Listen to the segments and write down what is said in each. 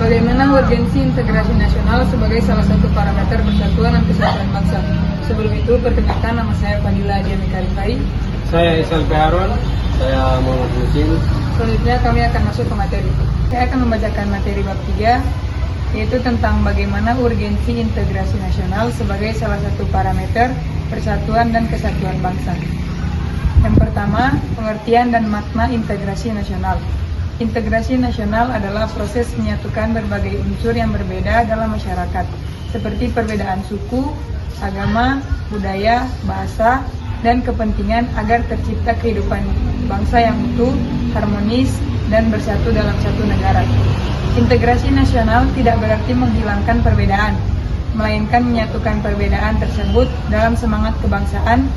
Bagaimana urgensi integrasi nasional sebagai salah satu parameter persatuan dan kesatuan bangsa? Sebelum itu, perkenalkan nama saya Fadila Diamika Rifai. Saya Isal Harun. Saya Muhammad Musin. Selanjutnya kami akan masuk ke materi. Saya akan membacakan materi bab 3, yaitu tentang bagaimana urgensi integrasi nasional sebagai salah satu parameter persatuan dan kesatuan bangsa. Yang pertama, pengertian dan makna integrasi nasional. Integrasi nasional adalah proses menyatukan berbagai unsur yang berbeda dalam masyarakat, seperti perbedaan suku, agama, budaya, bahasa, dan kepentingan agar tercipta kehidupan bangsa yang utuh, harmonis, dan bersatu dalam satu negara. Integrasi nasional tidak berarti menghilangkan perbedaan, melainkan menyatukan perbedaan tersebut dalam semangat kebangsaan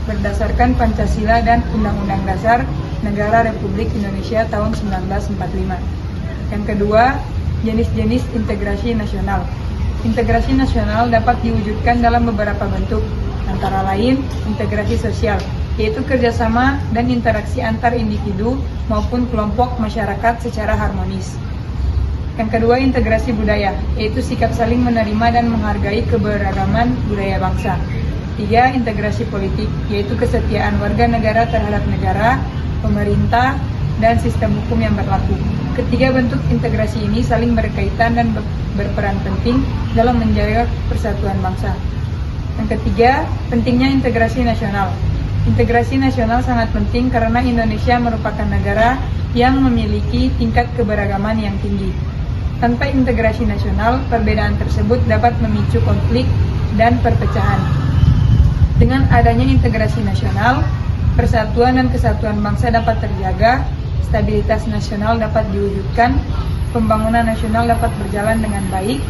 berdasarkan Pancasila dan Undang-Undang Dasar Negara Republik Indonesia tahun 1945. Yang kedua, jenis-jenis integrasi nasional. Integrasi nasional dapat diwujudkan dalam beberapa bentuk, antara lain integrasi sosial, yaitu kerjasama dan interaksi antar individu maupun kelompok masyarakat secara harmonis. Yang kedua, integrasi budaya, yaitu sikap saling menerima dan menghargai keberagaman budaya bangsa. 3. Integrasi politik, yaitu kesetiaan warga negara terhadap negara, pemerintah, dan sistem hukum yang berlaku. Ketiga bentuk integrasi ini saling berkaitan dan berperan penting dalam menjaga persatuan bangsa. Yang ketiga, pentingnya integrasi nasional. Integrasi nasional sangat penting karena Indonesia merupakan negara yang memiliki tingkat keberagaman yang tinggi. Tanpa integrasi nasional, perbedaan tersebut dapat memicu konflik dan perpecahan. Dengan adanya integrasi nasional, persatuan dan kesatuan bangsa dapat terjaga, stabilitas nasional dapat diwujudkan, pembangunan nasional dapat berjalan dengan baik,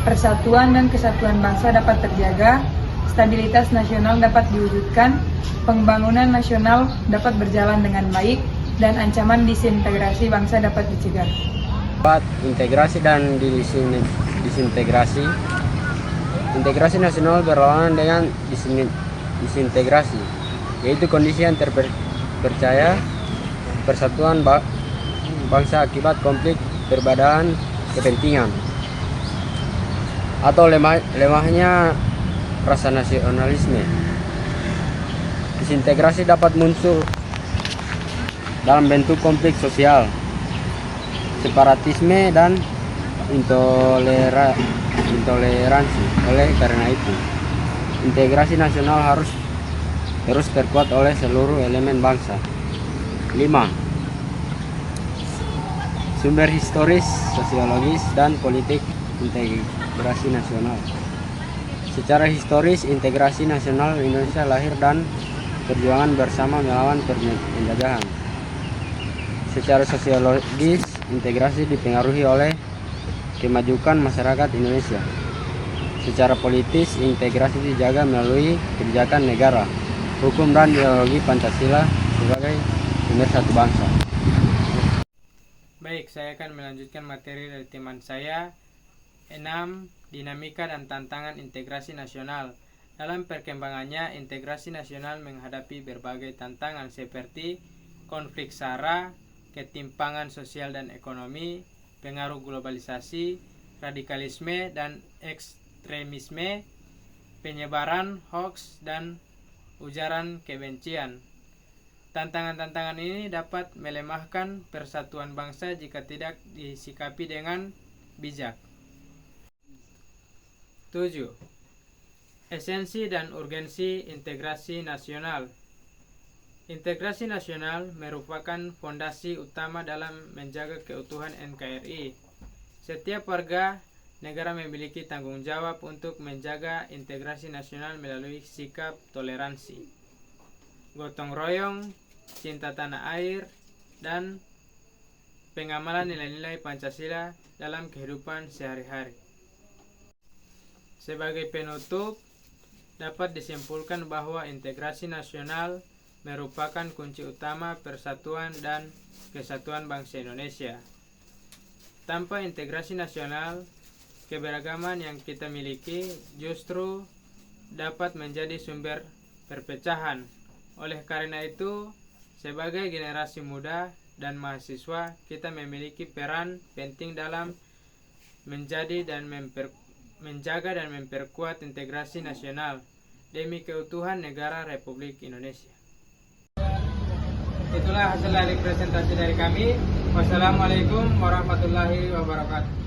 persatuan dan kesatuan bangsa dapat terjaga, stabilitas nasional dapat diwujudkan, pembangunan nasional dapat berjalan dengan baik, dan ancaman disintegrasi bangsa dapat dicegah. Integrasi dan disintegrasi. Integrasi nasional berlawanan dengan disintegrasi, yaitu kondisi yang terpercaya persatuan bangsa akibat konflik perbedaan kepentingan atau lemahnya rasa nasionalisme. Disintegrasi dapat muncul dalam bentuk konflik sosial, separatisme, dan intoleransi. Oleh karena itu, integrasi nasional harus terus terkuat oleh seluruh elemen bangsa. 5. Sumber historis, sosiologis, dan politik integrasi nasional. Secara historis, integrasi nasional Indonesia lahir dan perjuangan bersama melawan penjajahan. Secara sosiologis, integrasi dipengaruhi oleh kemajuan masyarakat Indonesia. Secara politis, integrasi dijaga melalui kebijakan negara, hukum, dan ideologi Pancasila sebagai sumber satu bangsa. Baik, saya akan melanjutkan materi dari teman saya. 6. Dinamika dan tantangan integrasi nasional. Dalam perkembangannya, integrasi nasional menghadapi berbagai tantangan seperti konflik SARA, ketimpangan sosial dan ekonomi, pengaruh globalisasi, radikalisme dan ekstremisme, penyebaran hoaks, dan ujaran kebencian. Tantangan-tantangan ini dapat melemahkan persatuan bangsa jika tidak disikapi dengan bijak. 7. Esensi dan urgensi integrasi nasional. Integrasi nasional merupakan fondasi utama dalam menjaga keutuhan NKRI. Setiap warga negara memiliki tanggung jawab untuk menjaga integrasi nasional melalui sikap toleransi, gotong royong, cinta tanah air, dan pengamalan nilai-nilai Pancasila dalam kehidupan sehari-hari. Sebagai penutup, dapat disimpulkan bahwa integrasi nasional merupakan kunci utama persatuan dan kesatuan bangsa Indonesia. Tanpa integrasi nasional, keberagaman yang kita miliki justru dapat menjadi sumber perpecahan. Oleh karena itu, sebagai generasi muda dan mahasiswa, kita memiliki peran penting dalam menjaga dan memperkuat integrasi nasional demi keutuhan negara Republik Indonesia. Itulah hasil dari presentasi dari kami. Wassalamualaikum warahmatullahi wabarakatuh.